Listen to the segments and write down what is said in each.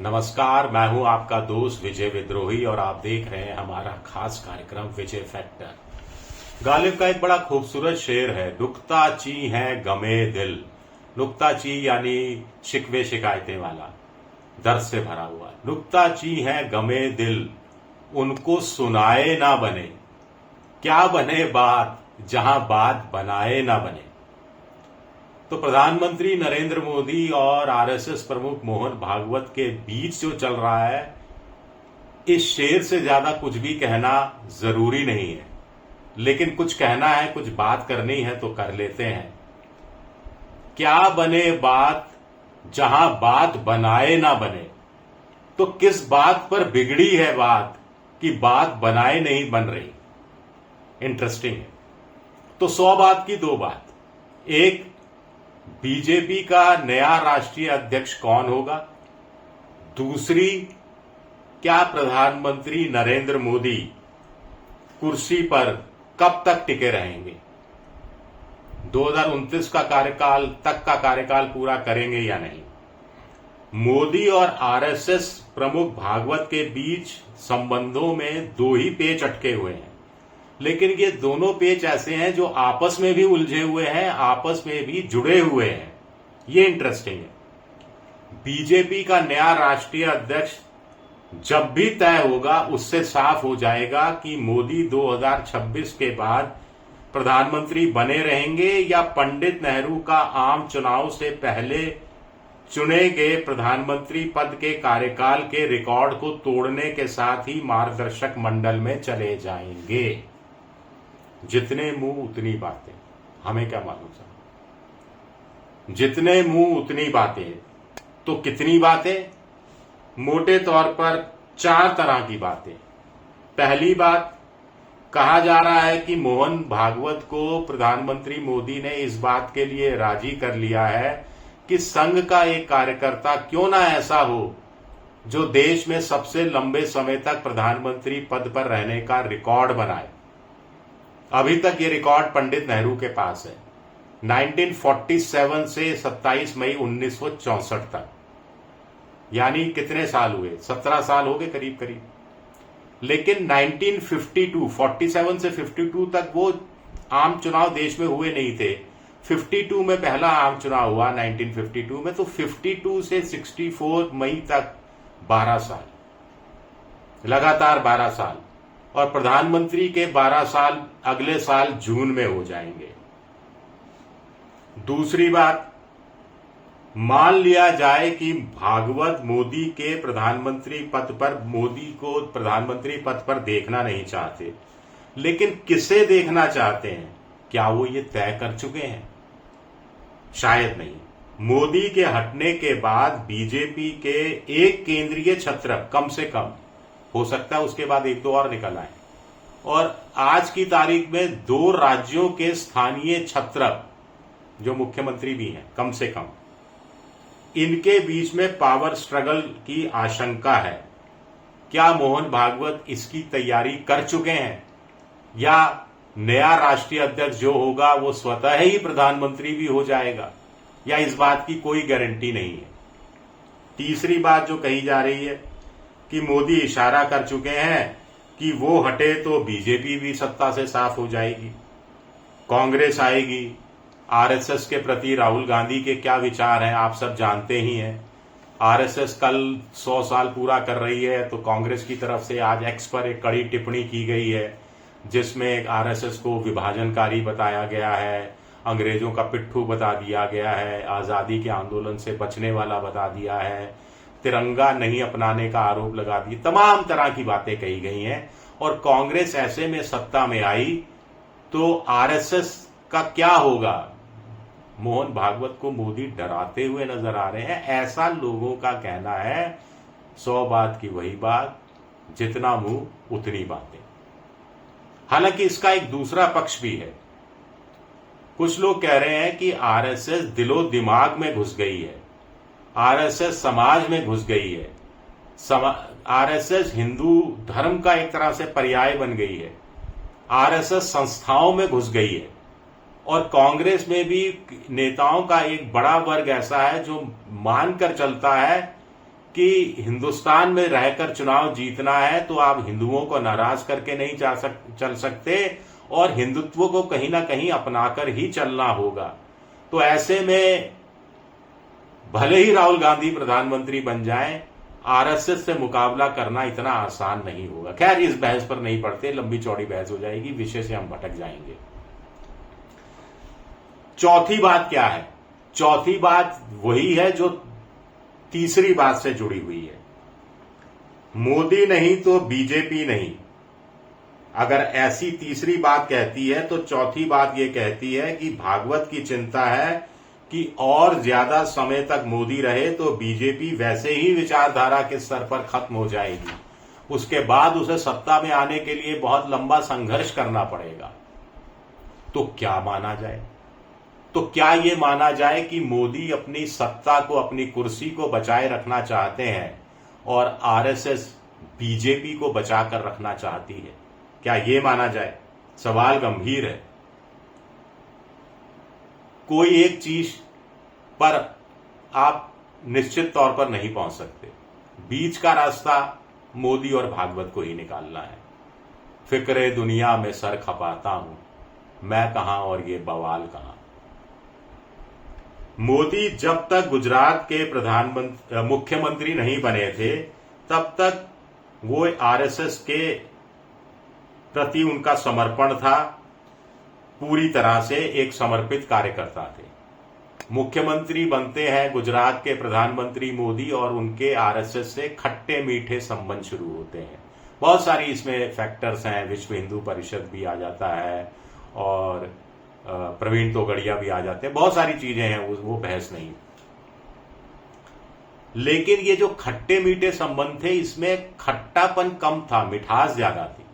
नमस्कार, मैं हूं आपका दोस्त विजय विद्रोही और आप देख रहे हैं हमारा खास कार्यक्रम विजय फैक्टर। गालिब का एक बड़ा खूबसूरत शेर है, दुखता ची है गमे दिल। नुक्ता ची यानी शिकवे शिकायतें वाला, दर्द से भरा हुआ। नुक्ता ची है गमे दिल, उनको सुनाए ना बने। क्या बने बात जहां बात बनाए ना बने। तो प्रधानमंत्री नरेंद्र मोदी और आरएसएस प्रमुख मोहन भागवत के बीच जो चल रहा है, इस शेर से ज्यादा कुछ भी कहना जरूरी नहीं है, लेकिन कुछ कहना है, कुछ बात करनी है तो कर लेते हैं। क्या बने बात जहां बात बनाए ना बने। तो किस बात पर बिगड़ी है बात कि बात बनाए नहीं बन रही। इंटरेस्टिंग है। तो 100 बात की 2 बात। एक, बीजेपी का नया राष्ट्रीय अध्यक्ष कौन होगा। दूसरी, क्या प्रधानमंत्री नरेंद्र मोदी कुर्सी पर कब तक टिके रहेंगे। 2029 का कार्यकाल पूरा करेंगे या नहीं। मोदी और आरएसएस प्रमुख भागवत के बीच संबंधों में 2 ही पेच अटके हुए हैं, लेकिन ये दोनों पेच ऐसे हैं जो आपस में भी उलझे हुए हैं, आपस में भी जुड़े हुए हैं। ये इंटरेस्टिंग है। बीजेपी का नया राष्ट्रीय अध्यक्ष जब भी तय होगा, उससे साफ हो जाएगा कि मोदी 2026 के बाद प्रधानमंत्री बने रहेंगे या पंडित नेहरू का आम चुनाव से पहले चुने गए प्रधानमंत्री पद के कार्यकाल के रिकॉर्ड को तोड़ने के साथ ही मार्गदर्शक मंडल में चले जाएंगे। जितने मुंह उतनी बातें। हमें क्या मालूम साहब, जितने मुंह उतनी बातें। तो कितनी बातें। मोटे तौर पर 4 तरह की बातें। पहली बात, कहा जा रहा है कि मोहन भागवत को प्रधानमंत्री मोदी ने इस बात के लिए राजी कर लिया है कि संघ का एक कार्यकर्ता क्यों ना ऐसा हो जो देश में सबसे लंबे समय तक प्रधानमंत्री पद पर रहने का रिकॉर्ड बनाए। अभी तक ये रिकॉर्ड पंडित नेहरू के पास है, 1947 से 27 मई 1964 तक। यानी कितने साल हुए, 17 साल हो गए करीब करीब। लेकिन 1952, 47 से 52 तक वो आम चुनाव देश में हुए नहीं थे। 52 में पहला आम चुनाव हुआ 1952 में, तो 52 से 64 मई तक 12 साल, लगातार 12 साल। और प्रधानमंत्री के 12 साल अगले साल जून में हो जाएंगे। दूसरी बात, मान लिया जाए कि भागवत मोदी के प्रधानमंत्री पद पर देखना नहीं चाहते, लेकिन किसे देखना चाहते हैं, क्या वो ये तय कर चुके हैं। शायद नहीं। मोदी के हटने के बाद बीजेपी के एक केंद्रीय छत्रक, कम से कम हो सकता है उसके बाद 1-2 और निकल आए, और आज की तारीख में 2 राज्यों के स्थानीय छत्रक जो मुख्यमंत्री भी हैं, कम से कम, इनके बीच में पावर स्ट्रगल की आशंका है। क्या मोहन भागवत इसकी तैयारी कर चुके हैं, या नया राष्ट्रीय अध्यक्ष जो होगा वो स्वतः ही प्रधानमंत्री भी हो जाएगा, या इस बात की कोई गारंटी नहीं है। तीसरी बात जो कही जा रही है कि मोदी इशारा कर चुके हैं कि वो हटे तो बीजेपी भी सत्ता से साफ हो जाएगी, कांग्रेस आएगी। आरएसएस के प्रति राहुल गांधी के क्या विचार हैं आप सब जानते ही हैं। आरएसएस कल 100 साल पूरा कर रही है, तो कांग्रेस की तरफ से आज एक्स पर एक कड़ी टिप्पणी की गई है, जिसमें आरएसएस को विभाजनकारी बताया गया है, अंग्रेजों का पिट्ठू बता दिया गया है, आजादी के आंदोलन से बचने वाला बता दिया है, तिरंगा नहीं अपनाने का आरोप लगा दिया। तमाम तरह की बातें कही गई हैं। और कांग्रेस ऐसे में सत्ता में आई तो आरएसएस का क्या होगा। मोहन भागवत को मोदी डराते हुए नजर आ रहे हैं, ऐसा लोगों का कहना है। 100 बात की वही बात, जितना मुंह उतनी बातें। हालांकि इसका एक दूसरा पक्ष भी है। कुछ लोग कह रहे हैं कि आरएसएस दिलो दिमाग में घुस गई है, आरएसएस समाज में घुस गई है, आरएसएस हिंदू धर्म का एक तरह से पर्याय बन गई है, आरएसएस संस्थाओं में घुस गई है। और कांग्रेस में भी नेताओं का एक बड़ा वर्ग ऐसा है जो मानकर चलता है कि हिंदुस्तान में रहकर चुनाव जीतना है तो आप हिंदुओं को नाराज करके नहीं चल सकते और हिंदुत्व को कहीं ना कहीं अपनाकर ही चलना होगा। तो ऐसे में भले ही राहुल गांधी प्रधानमंत्री बन जाएं, आरएसएस से मुकाबला करना इतना आसान नहीं होगा। खैर, इस बहस पर नहीं पड़ते, लंबी चौड़ी बहस हो जाएगी, विषय से हम भटक जाएंगे। चौथी बात क्या है? चौथी बात वही है जो तीसरी बात से जुड़ी हुई है। मोदी नहीं तो बीजेपी नहीं। अगर ऐसी तीसरी बात कहती है तो चौथी बात यह कहती है कि भागवत की चिंता है कि और ज्यादा समय तक मोदी रहे तो बीजेपी वैसे ही विचारधारा के स्तर पर खत्म हो जाएगी। उसके बाद उसे सत्ता में आने के लिए बहुत लंबा संघर्ष करना पड़ेगा। तो क्या माना जाए? तो क्या ये माना जाए कि मोदी अपनी सत्ता को, अपनी कुर्सी को बचाए रखना चाहते हैं और आरएसएस बीजेपी को बचाकर रखना चाहती है? क्या ये माना जाए? सवाल गंभीर है। कोई एक चीज पर आप निश्चित तौर पर नहीं पहुंच सकते। बीच का रास्ता मोदी और भागवत को ही निकालना है। फिक्रे दुनिया में सर खपाता हूं, मैं कहां और ये बवाल कहां। मोदी जब तक गुजरात के मुख्यमंत्री नहीं बने थे तब तक वो आरएसएस के प्रति उनका समर्पण था, पूरी तरह से एक समर्पित कार्यकर्ता थे। मुख्यमंत्री बनते हैं गुजरात के प्रधानमंत्री मोदी और उनके आरएसएस से खट्टे मीठे संबंध शुरू होते हैं। बहुत सारी इसमें फैक्टर्स हैं, विश्व हिंदू परिषद भी आ जाता है और प्रवीण तोगड़िया भी आ जाते हैं, बहुत सारी चीजें हैं, वो बहस नहीं। लेकिन ये जो खट्टे मीठे संबंध थे इसमें खट्टापन कम था, मिठास ज्यादा थी।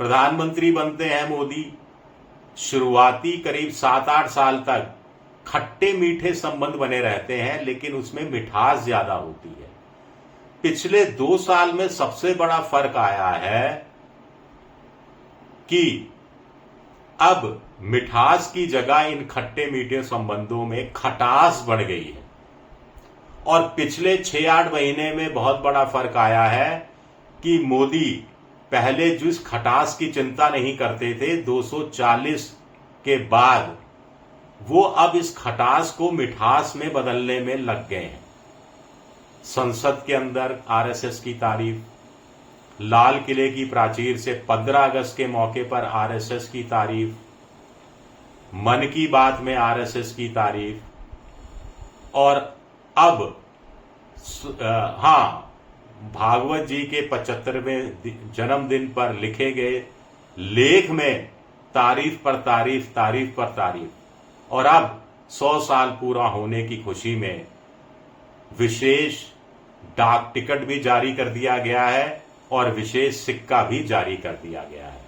प्रधानमंत्री बनते हैं मोदी, शुरुआती करीब 7-8 साल तक खट्टे मीठे संबंध बने रहते हैं लेकिन उसमें मिठास ज्यादा होती है। पिछले 2 साल में सबसे बड़ा फर्क आया है कि अब मिठास की जगह इन खट्टे मीठे संबंधों में खटास बढ़ गई है। और पिछले 6-8 महीने में बहुत बड़ा फर्क आया है कि मोदी पहले जिस खटास की चिंता नहीं करते थे 240 के बाद, वो अब इस खटास को मिठास में बदलने में लग गए हैं। संसद के अंदर आरएसएस की तारीफ, लाल किले की प्राचीर से 15 अगस्त के मौके पर आरएसएस की तारीफ, मन की बात में आरएसएस की तारीफ, और अब भागवत जी के 75वें जन्मदिन पर लिखे गए लेख में तारीफ पर तारीफ, तारीफ पर तारीफ। और अब 100 साल पूरा होने की खुशी में विशेष डाक टिकट भी जारी कर दिया गया है और विशेष सिक्का भी जारी कर दिया गया है।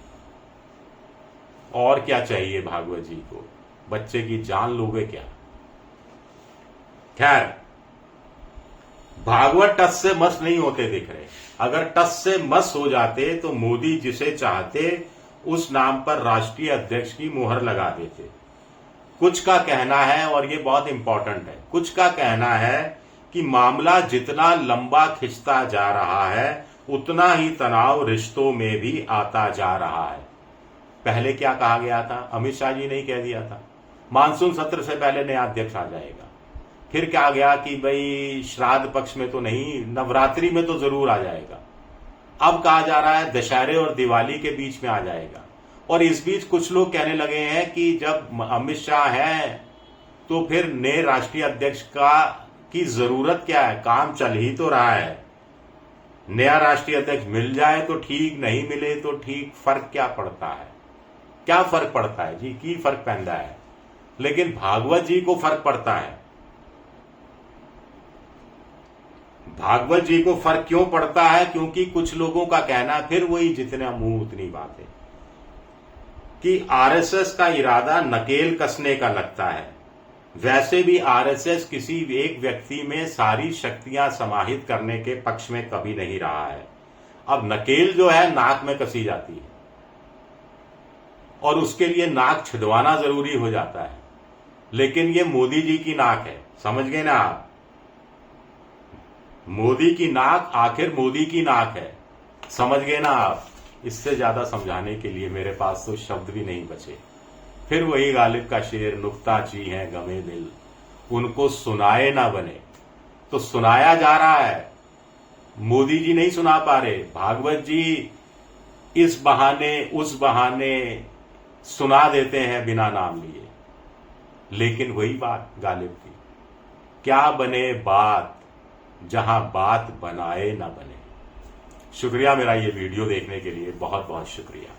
और क्या चाहिए भागवत जी को? बच्चे की जान लोगे क्या? खैर, भागवत टस से मस नहीं होते दिख रहे। अगर टस से मस हो जाते तो मोदी जिसे चाहते उस नाम पर राष्ट्रीय अध्यक्ष की मुहर लगा देते। कुछ का कहना है, और ये बहुत इंपॉर्टेंट है, कुछ का कहना है कि मामला जितना लंबा खिंचता जा रहा है उतना ही तनाव रिश्तों में भी आता जा रहा है। पहले क्या कहा गया था? अमित शाह जी ने ही कह दिया था मानसून सत्र से पहले नया अध्यक्ष आ जाएगा। फिर क्या गया कि भाई श्राद्ध पक्ष में तो नहीं, नवरात्रि में तो जरूर आ जाएगा। अब कहा जा रहा है दशहरे और दिवाली के बीच में आ जाएगा। और इस बीच कुछ लोग कहने लगे हैं कि जब अमित शाह हैं तो फिर नए राष्ट्रीय अध्यक्ष की जरूरत क्या है? काम चल ही तो रहा है। नया राष्ट्रीय अध्यक्ष मिल जाए तो ठीक, नहीं मिले तो ठीक, फर्क क्या पड़ता है? क्या फर्क पड़ता है जी? की फर्क पैदा है, लेकिन भागवत जी को फर्क पड़ता है। भागवत जी को फर्क क्यों पड़ता है? क्योंकि कुछ लोगों का कहना, फिर वही जितना मुंह उतनी बात है, कि आरएसएस का इरादा नकेल कसने का लगता है। वैसे भी आरएसएस किसी एक व्यक्ति में सारी शक्तियां समाहित करने के पक्ष में कभी नहीं रहा है। अब नकेल जो है नाक में कसी जाती है और उसके लिए नाक छिदवाना जरूरी हो जाता है। लेकिन ये मोदी जी की नाक है, समझ गए ना आप? मोदी की नाक आखिर मोदी की नाक है। समझ गए ना आप? इससे ज्यादा समझाने के लिए मेरे पास तो शब्द भी नहीं बचे। फिर वही गालिब का शेर, नुक्ताची है गमे दिल, उनको सुनाए ना बने। तो सुनाया जा रहा है, मोदी जी नहीं सुना पा रहे, भागवत जी इस बहाने उस बहाने सुना देते हैं बिना नाम लिए। लेकिन वही बात गालिब की, क्या बने बात जहां बात बनाए ना बने। शुक्रिया मेरा ये वीडियो देखने के लिए, बहुत बहुत शुक्रिया।